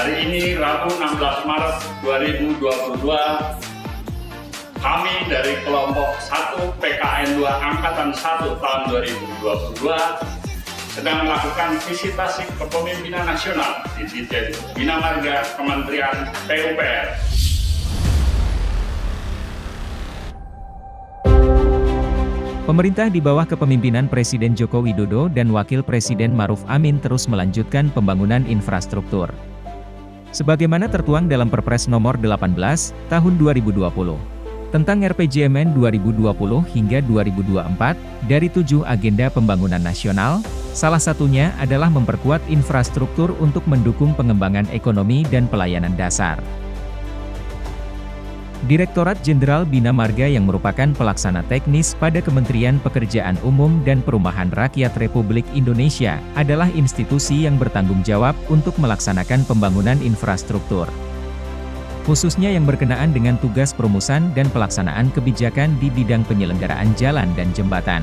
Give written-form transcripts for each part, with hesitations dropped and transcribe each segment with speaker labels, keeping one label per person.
Speaker 1: Hari ini Rabu 16 Maret 2022, kami dari kelompok 1 PKN 2 Angkatan 1 tahun 2022 sedang melakukan visitasi kepemimpinan nasional di Ditjen Bina Marga Kementerian PUPR.
Speaker 2: Pemerintah di bawah kepemimpinan Presiden Joko Widodo dan Wakil Presiden Maruf Amin terus melanjutkan pembangunan infrastruktur. Sebagaimana tertuang dalam Perpres Nomor 18 Tahun 2020 tentang RPJMN 2020 hingga 2024 dari 7 agenda pembangunan nasional, salah satunya adalah memperkuat infrastruktur untuk mendukung pengembangan ekonomi dan pelayanan dasar. Direktorat Jenderal Bina Marga yang merupakan pelaksana teknis pada Kementerian Pekerjaan Umum dan Perumahan Rakyat Republik Indonesia adalah institusi yang bertanggung jawab untuk melaksanakan pembangunan infrastruktur, khususnya yang berkenaan dengan tugas perumusan dan pelaksanaan kebijakan di bidang penyelenggaraan jalan dan jembatan.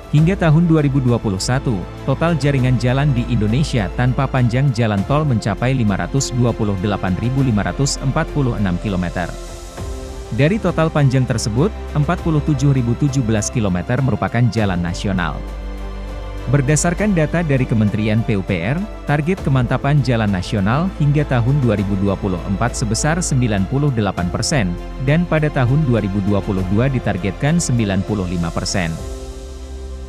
Speaker 2: Hingga tahun 2021, total jaringan jalan di Indonesia tanpa panjang jalan tol mencapai 528.546 km. Dari total panjang tersebut, 47.017 km merupakan jalan nasional. Berdasarkan data dari Kementerian PUPR, target kemantapan jalan nasional hingga tahun 2024 sebesar 98%, dan pada tahun 2022 ditargetkan 95%.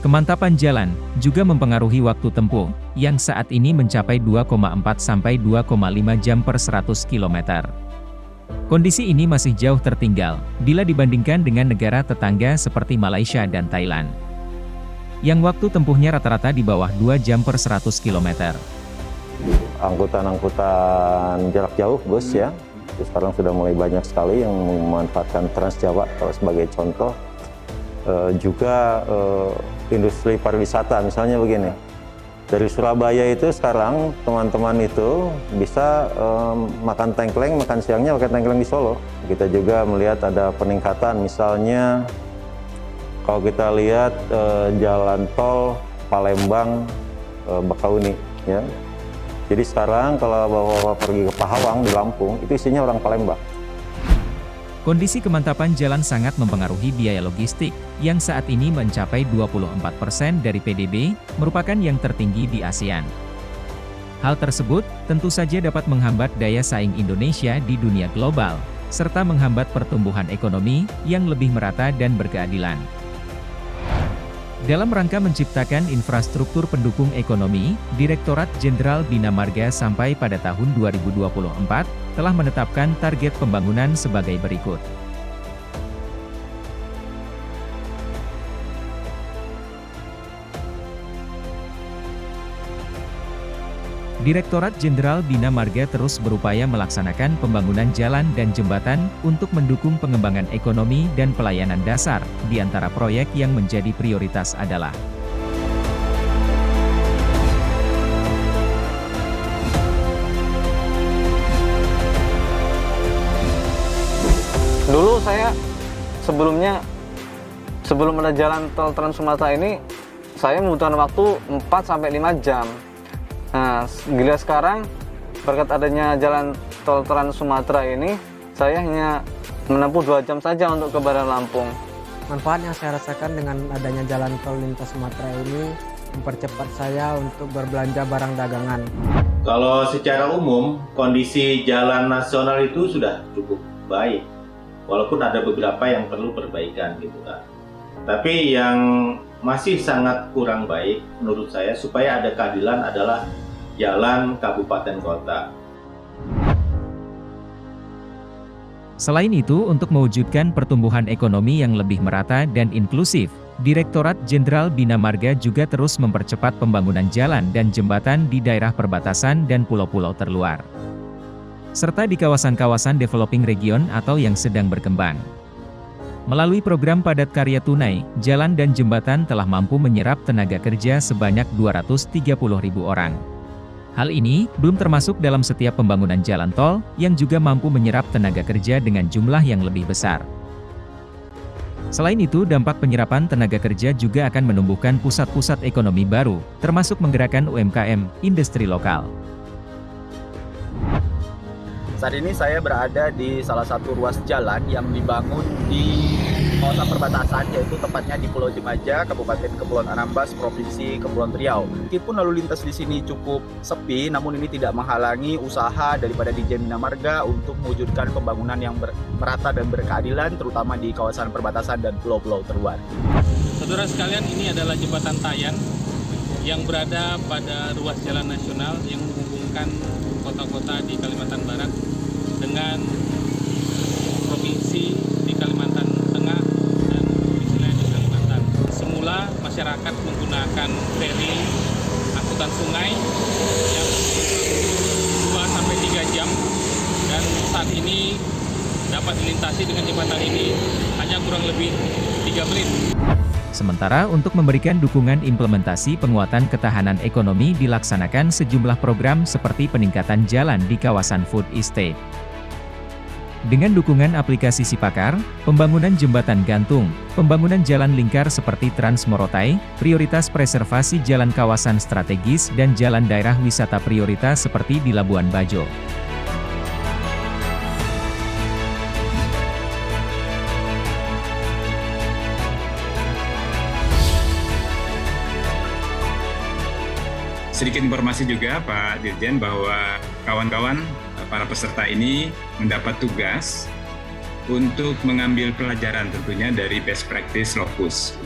Speaker 2: Kemantapan jalan juga mempengaruhi waktu tempuh, yang saat ini mencapai 2,4 sampai 2,5 jam per 100 km. Kondisi ini masih jauh tertinggal, bila dibandingkan dengan negara tetangga seperti Malaysia dan Thailand, yang waktu tempuhnya rata-rata di bawah 2 jam per 100 km.
Speaker 3: Angkutan jarak jauh, bus ya, sekarang sudah mulai banyak sekali yang memanfaatkan Trans Jawa kalau sebagai contoh. Juga industri pariwisata, misalnya begini, dari Surabaya itu sekarang teman-teman itu bisa makan tengkleng, makan siangnya pakai tengkleng di Solo. Kita juga melihat ada peningkatan, misalnya kalau kita lihat jalan tol Palembang Bakauni ya. Jadi sekarang kalau bapak pergi ke Pahawang di Lampung, itu isinya orang Palembang.
Speaker 2: Kondisi kemantapan jalan sangat mempengaruhi biaya logistik, yang saat ini mencapai 24% dari PDB, merupakan yang tertinggi di ASEAN. Hal tersebut, tentu saja dapat menghambat daya saing Indonesia di dunia global, serta menghambat pertumbuhan ekonomi, yang lebih merata dan berkeadilan. Dalam rangka menciptakan infrastruktur pendukung ekonomi, Direktorat Jenderal Bina Marga sampai pada tahun 2024, telah menetapkan target pembangunan sebagai berikut. Direktorat Jenderal Bina Marga terus berupaya melaksanakan pembangunan jalan dan jembatan untuk mendukung pengembangan ekonomi dan pelayanan dasar. Di antara proyek yang menjadi prioritas adalah
Speaker 4: dulu saya sebelum ada jalan tol Trans Sumatera ini, saya membutuhkan waktu 4-5 jam. Nah, gila sekarang berkat adanya jalan tol Trans Sumatera ini, saya hanya menempuh 2 jam saja untuk ke Bandar Lampung.
Speaker 5: Manfaat yang saya rasakan dengan adanya jalan tol lintas Sumatera ini mempercepat saya untuk berbelanja barang dagangan.
Speaker 6: Kalau secara umum, kondisi jalan nasional itu sudah cukup baik. Walaupun ada beberapa yang perlu perbaikan gitu kan. Tapi yang masih sangat kurang baik menurut saya supaya ada keadilan adalah jalan kabupaten kota.
Speaker 2: Selain itu, untuk mewujudkan pertumbuhan ekonomi yang lebih merata dan inklusif, Direktorat Jenderal Bina Marga juga terus mempercepat pembangunan jalan dan jembatan di daerah perbatasan dan pulau-pulau terluar, serta di kawasan-kawasan developing region atau yang sedang berkembang. Melalui program padat karya tunai, jalan dan jembatan telah mampu menyerap tenaga kerja sebanyak 230.000 orang. Hal ini belum termasuk dalam setiap pembangunan jalan tol, yang juga mampu menyerap tenaga kerja dengan jumlah yang lebih besar. Selain itu, dampak penyerapan tenaga kerja juga akan menumbuhkan pusat-pusat ekonomi baru, termasuk menggerakkan UMKM, industri lokal.
Speaker 7: Saat ini saya berada di salah satu ruas jalan yang dibangun di kawasan perbatasan, yaitu tepatnya di Pulau Jemaja, Kabupaten Kepulauan Anambas, Provinsi Kepulauan Riau. Meskipun lalu lintas di sini cukup sepi, namun ini tidak menghalangi usaha daripada DJ Bina Marga untuk mewujudkan pembangunan yang merata dan berkeadilan, terutama di kawasan perbatasan dan pulau-pulau terluar.
Speaker 8: Saudara sekalian, ini adalah jembatan Tayan yang berada pada ruas jalan nasional yang menghubungkan kota-kota di Kalimantan Barat dengan provinsi di Kalimantan Tengah dan provinsi lain di Kalimantan. Semula masyarakat menggunakan feri angkutan sungai yang 2-3 jam, dan saat ini dapat dilintasi dengan jembatan ini hanya kurang lebih 3 menit.
Speaker 2: Sementara untuk memberikan dukungan implementasi penguatan ketahanan ekonomi dilaksanakan sejumlah program seperti peningkatan jalan di kawasan food estate. Dengan dukungan aplikasi Sipakar, pembangunan jembatan gantung, pembangunan jalan lingkar seperti Trans Morotai, prioritas preservasi jalan kawasan strategis dan jalan daerah wisata prioritas seperti di Labuan Bajo.
Speaker 9: Sedikit informasi juga Pak Dirjen bahwa kawan-kawan para peserta ini mendapat tugas untuk mengambil pelajaran tentunya dari best practice Lokus.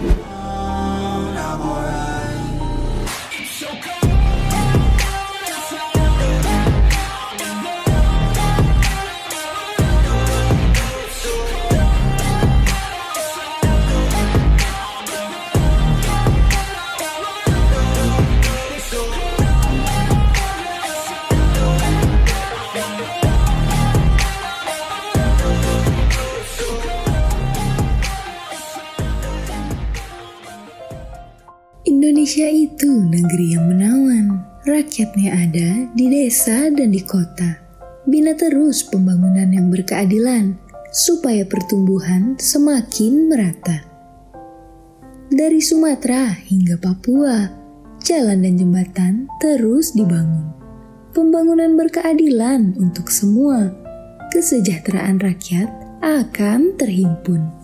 Speaker 10: Indonesia itu negeri yang menawan, rakyatnya ada di desa dan di kota. Bina terus pembangunan yang berkeadilan, supaya pertumbuhan semakin merata. Dari Sumatera hingga Papua, jalan dan jembatan terus dibangun. Pembangunan berkeadilan untuk semua, kesejahteraan rakyat akan terhimpun.